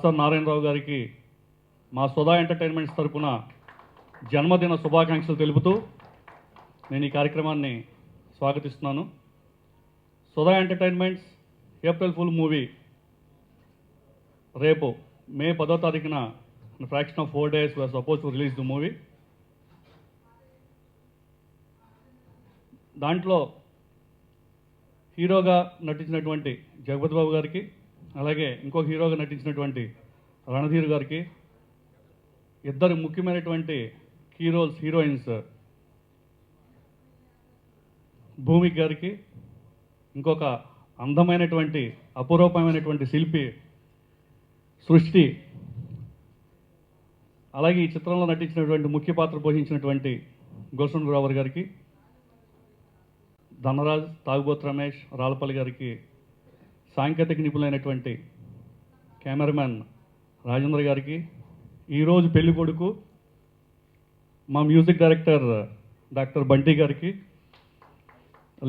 దాసర్ నారాయణరావు గారికి మా సుధా ఎంటర్టైన్మెంట్స్ తరపున జన్మదిన శుభాకాంక్షలు తెలుపుతూ నేను ఈ కార్యక్రమాన్ని స్వాగతిస్తున్నాను. Sudha entertainments April fool movie రేపు మే 10వ తారీఖున fraction of 4 days we are supposed to release the movie. దాంట్లో హీరోగా నటించినటువంటి జగపతి బాబు గారికి, అలాగే ఇంకొక హీరోగా నటించినటువంటి రణధీర్ గారికి, ఇద్దరు ముఖ్యమైనటువంటి హీరోయిన్స్ భూమిక్ గారికి, ఇంకొక అందమైనటువంటి అపురూపమైనటువంటి శిల్పి సృష్టి, అలాగే ఈ చిత్రంలో నటించినటువంటి ముఖ్య పాత్ర పోషించినటువంటి గుల్షన్ గ్రోవర్ గారికి, ధనరాజ్, తాగుబోతు రమేష్, రాళ్ళపల్లి గారికి, సాంకేతిక నిపుణులైనటువంటి కెమెరామ్యాన్ రాజేంద్ర గారికి, ఈరోజు పెళ్లి కొడుకు మా మ్యూజిక్ డైరెక్టర్ డాక్టర్ బంటి గారికి,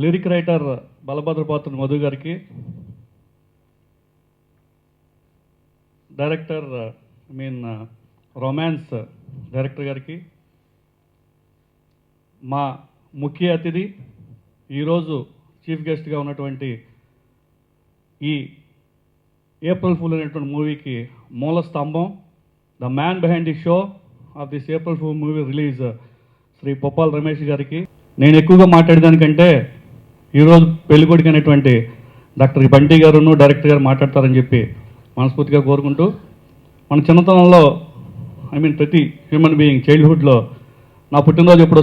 లిరిక్ రైటర్ బలభద్రపాత్ర మధు గారికి, డైరెక్టర్ రొమాన్స్ డైరెక్టర్ గారికి, మా ముఖ్య అతిథి ఈరోజు చీఫ్ గెస్ట్గా ఉన్నటువంటి ఈ ఏప్రిల్ ఫుల్ అనేటువంటి మూవీకి మూల స్తంభం, the man behind the show of this April fool movie release Shri Poppala Ramesh గారికి, నేను ఎక్కువగా మాట్లాడేదానికంటే ఈరోజు పెళ్ళికొడుకు అనేటువంటి డాక్టర్ బంటి గారును డైరెక్టర్ గారు మాట్లాడతారని చెప్పి మనస్ఫూర్తిగా కోరుకుంటూ, మన చిన్నతనంలో ప్రతి హ్యూమన్ బీయింగ్ చైల్డ్హుడ్లో నా పుట్టినరోజు ఎప్పుడు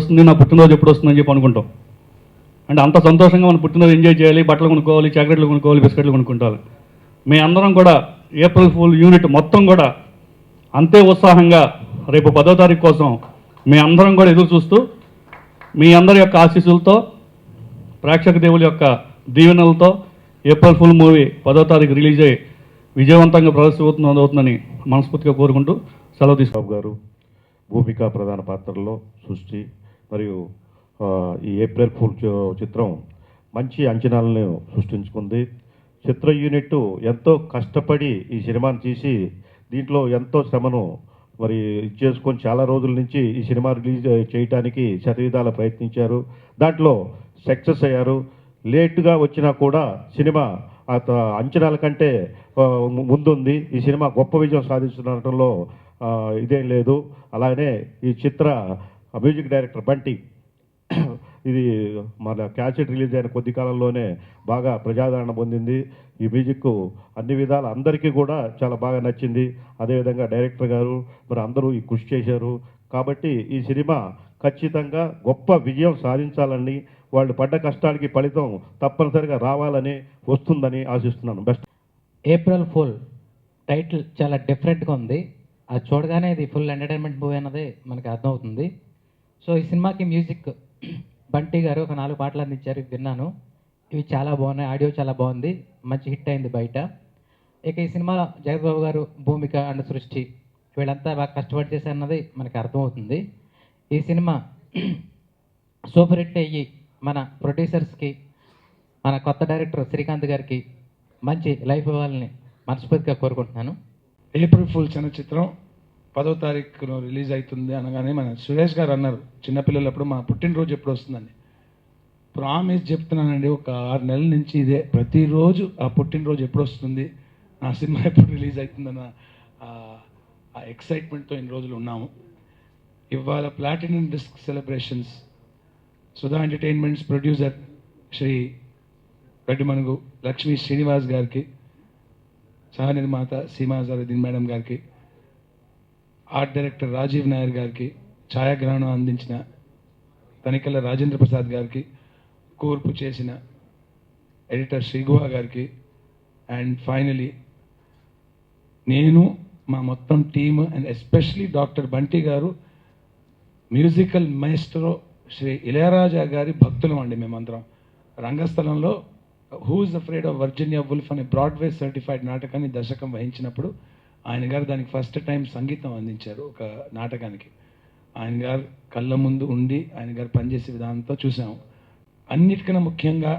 వస్తుందని చెప్పి అనుకుంటాం. అంటే అంత సంతోషంగా మన పుట్టినరోజు ఎంజాయ్ చేయాలి, బట్టలు కొనుక్కోవాలి, చాక్లెట్లు కొనుక్కోవాలి, బిస్కెట్లు కొనుక్కుంటారు. మీ అందరం కూడా ఏప్రిల్ ఫుల్ యూనిట్ మొత్తం కూడా అంతే ఉత్సాహంగా రేపు 10వ తారీఖు కోసం మీ అందరం కూడా ఎదురు చూస్తూ, మీ అందరి యొక్క ఆశీస్సులతో, ప్రేక్షక దేవుల యొక్క దీవెనలతో ఏప్రిల్ ఫుల్ మూవీ 10వ తారీఖు రిలీజ్ అయ్యి విజయవంతంగా ప్రదర్శిస్తుందని మనస్ఫూర్తిగా కోరుకుంటూ సెలవు బాబు గారు భూమిక ప్రధాన పాత్రలో సృష్టి మరియు ఈ ఏప్రిల్ ఫుల్ చిత్రం మంచి అంచనాలను సృష్టించుకుంది. చిత్ర యూనిట్ ఎంతో కష్టపడి ఈ సినిమాను తీసి దీంట్లో ఎంతో శ్రమను మరి చేసుకొని చాలా రోజుల నుంచి ఈ సినిమా రిలీజ్ చేయడానికి శతవిధాల ప్రయత్నించారు. దాంట్లో సక్సెస్ అయ్యారు. లేటుగా వచ్చినా కూడా సినిమా అంచనాల కంటే ముందుంది. ఈ సినిమా గొప్ప విజయం సాధించడంలో ఇదేం లేదు. అలానే ఈ చిత్ర మ్యూజిక్ డైరెక్టర్ బంటి, ఇది మన క్యాసెట్ రిలీజ్ అయిన కొద్ది కాలంలోనే బాగా ప్రజాదరణ పొందింది. ఈ మ్యూజిక్ అన్ని విధాల అందరికీ కూడా చాలా బాగా నచ్చింది. అదేవిధంగా డైరెక్టర్ గారు మరి అందరూ ఈ కృషి చేశారు. కాబట్టి ఈ సినిమా ఖచ్చితంగా గొప్ప విజయం సాధించాలని, వాళ్ళు పడ్డ కష్టానికి ఫలితం తప్పనిసరిగా రావాలని వస్తుందని ఆశిస్తున్నాను. బెస్ట్. ఏప్రిల్ ఫుల్ టైటిల్ చాలా డిఫరెంట్గా ఉంది. అది చూడగానే ఇది ఫుల్ ఎంటర్టైన్మెంట్ మూవీ అన్నది మనకి అర్థమవుతుంది. సో ఈ సినిమాకి మ్యూజిక్ బంటి గారు ఒక 4 పాటలు అందించారు, విన్నాను. ఇవి చాలా బాగున్నాయి, ఆడియో చాలా బాగుంది, మంచి హిట్ అయింది బయట. ఇక ఈ సినిమాలో జగద్బాబు గారు, భూమిక అండ్ సృష్టి వీళ్ళంతా బాగా కష్టపడి చేశారన్నది మనకి అర్థమవుతుంది. ఈ సినిమా సూపర్ హిట్ అయ్యి మన ప్రొడ్యూసర్స్కి, మన కొత్త డైరెక్టర్ శ్రీకాంత్ గారికి మంచి లైఫ్ ఇవ్వాలని మనస్ఫూర్తిగా కోరుకుంటున్నాను. ఏప్రిల్ ఫుల్ చలనచిత్రం 10వ తారీఖులో రిలీజ్ అవుతుంది అనగానే మన సురేష్ గారు అన్నారు చిన్నపిల్లలప్పుడు మా పుట్టినరోజు ఎప్పుడు వస్తుందని. ప్రామిస్ చెప్తున్నానండి, ఒక 6 నెలల నుంచి ఇదే ప్రతిరోజు ఆ పుట్టినరోజు ఎప్పుడు వస్తుంది, నా సినిమా ఎప్పుడు రిలీజ్ అవుతుందన్న ఆ ఎక్సైట్మెంట్తో ఇన్ని రోజులు ఉన్నాము. ఇవాళ platinum disc celebrations Sudha entertainments producer Shri Gaddimanugu Lakshmi Srinivas గారికి, సహ నిర్మాత సీమా జరుద్దీన్ మేడం గారికి, ఆర్ట్ డైరెక్టర్ రాజీవ్ నాయర్ గారికి, ఛాయాగ్రహణం అందించిన తనికెళ్ళ రాజేంద్ర ప్రసాద్ గారికి, కూర్పు చేసిన ఎడిటర్ శ్రీగుహ గారికి, అండ్ ఫైనలీ నేను మా మొత్తం team and especially doctor Bunty garu musical maestro Shri Ilaiyaraaja గారి భక్తులం అండి. మేమందరం రంగస్థలంలో who's afraid of Virginia Woolf అనే బ్రాడ్వే సర్టిఫైడ్ నాటకాన్ని దర్శకం వహించినప్పుడు ఆయన గారు దానికి ఫస్ట్ టైం సంగీతం అందించారు ఒక నాటకానికి. ఆయన గారు కళ్ళ ముందు ఉండి ఆయన గారు పనిచేసే విధానంతో చూసాము. అన్నిటికన్నా ముఖ్యంగా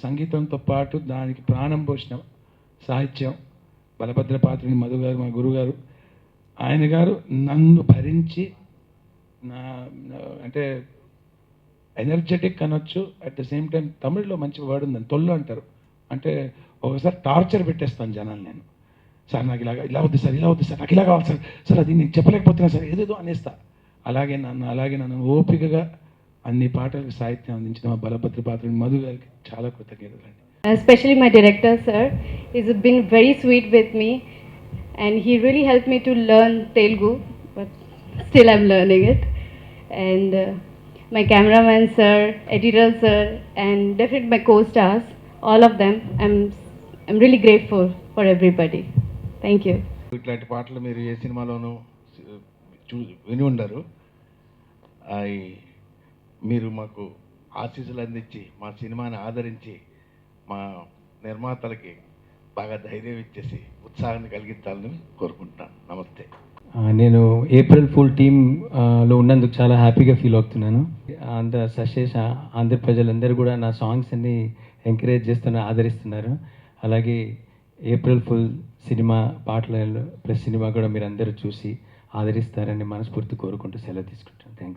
సంగీతంతో పాటు దానికి ప్రాణం పోసిన సాహిత్యం బలభద్ర పాత్రుని మధు గారు, మా గురుగారు, ఆయన గారు నన్ను భరించి అంటే ఎనర్జెటిక్ అనొచ్చు. అట్ ద సేమ్ టైం తమిళ్లో మంచి వర్డ్ ఉందని తొల్లు అంటారు. అంటే ఒకసారి టార్చర్ పెట్టేస్తాను జనాలు. నేను సార్ నాకు ఇలా వద్దు సార్, ఇలా వద్దు సార్, నాకు ఇలా కావాలి సార్, సార్ అది నేను చెప్పలేకపోతున్నా సార్, ఏదేదో అనేస్తా. అలాగే నన్ను ఓపికగా అన్ని పాటలకు సాహిత్యం అందించిన మా బలభద్ర పాత్రుని మధు గారికి చాలా కృతజ్ఞతలు. Especially my director, sir, he's been very sweet with me, and he really helped me to learn Telugu, but still I'm learning it. And my cameraman, sir, editor, sir, and definitely my co-stars, all of them, I'm really grateful for everybody. Thank you. ఇట్లాంటి పాటలు మీరు ఏ సినిమాలోనూ విని ఉండరు. మీరు మాకు ఆశీస్సులు అందించి మా సినిమాని ఆదరించి మా నిర్మాతలకి బాగా ధైర్యం ఇచ్చేసి ఉత్సాహాన్ని కలిగించాలని కోరుకుంటున్నాను. నమస్తే. నేను ఏప్రిల్ ఫుల్ టీంలో ఉన్నందుకు చాలా హ్యాపీగా ఫీల్ అవుతున్నాను. సశేష ఆంధ్ర ప్రజలందరూ కూడా నా సాంగ్స్ అన్ని ఎంకరేజ్ చేస్తున్నారు, ఆదరిస్తున్నారు. అలాగే ఏప్రిల్ ఫుల్ సినిమా పాటలు ప్లస్ సినిమా కూడా మీరు అందరూ చూసి ఆదరిస్తారని మనస్ఫూర్తి కోరుకుంటూ సెలవు తీసుకుంటాను. థ్యాంక్స్.